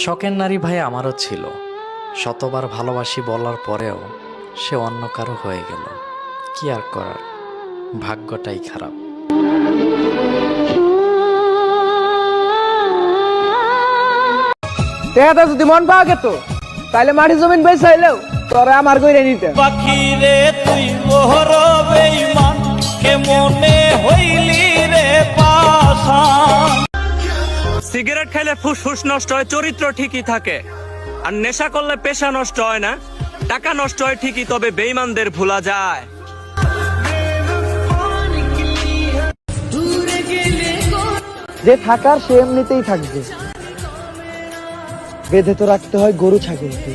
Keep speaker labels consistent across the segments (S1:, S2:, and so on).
S1: শখের নারী ভাই আমারও ছিল। শতবার ভালোবাসি বলার পরেও সে অন্য কারো হয়ে গেল। কি আর করার, ভাগ্যটাই খারাপ।
S2: টেহাটা যদি মন পাওয়া গেত তাহলে মাটি জমিন বেচে হইলেও তোরা আমার কইরে নিতে।
S3: পাখি রে তুই মোহর বেঈমান, কেমনে হইলি রে পাষাণ।
S4: সিগারেট খেলে ফুসফুস নষ্ট হয়, চরিত্র ঠিকই থাকে। আর নেশা করলে পেশা নষ্ট হয় না, টাকা নষ্ট হয় ঠিকই, তবে বেঈমানদের ভোলা যায়।
S2: যে থাকার সে এমনিতেই থাকবে, বেঁধে তো রাখতে হয় গরু ছাগলকে।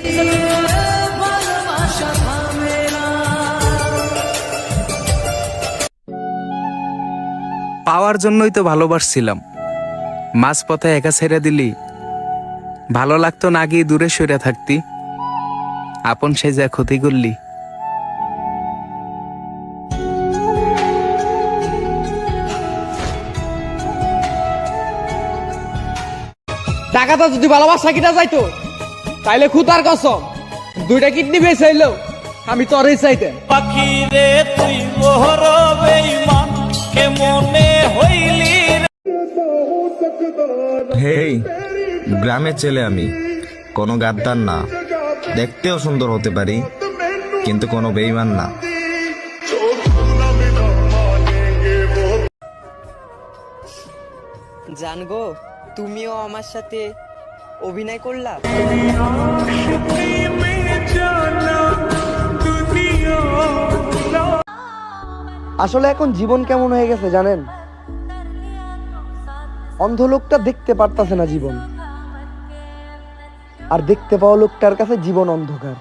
S5: পাওয়ার জন্যই তো ভালোবাসছিলাম, মাঝপথে একা ছেড়ে দিলি। ভালো লাগতো না গিয়ে দূরে সরে থাকতি, আপন সে যা ক্ষতি করলি।
S2: টাকাটা যদি ভালোবাসা কিনা যাইতো তাইলে খুতার কসম দুইটা কিডনি বেচে হইলেও আমি তোরই চাইতেন।
S3: পাখি রে তুই মোহর বেঈমান, কেমনে হইলি রে।
S6: হেই, গ্রামের ছেলে আমি, কোনো গাদ্দার না। দেখতেও সুন্দর হতে পারি, কিন্তু কোনো বেঈমান না।
S7: জানগো, তুমিও আমার সাথে অভিনয় করলা।
S2: আসলে এখন জীবন কেমন হয়ে গেছে জানেন? অন্ধ লোকটা দেখতে পারতাছে না জীবন, আর দেখতে পাওয়া লোকটার কাছে জীবন অন্ধকার।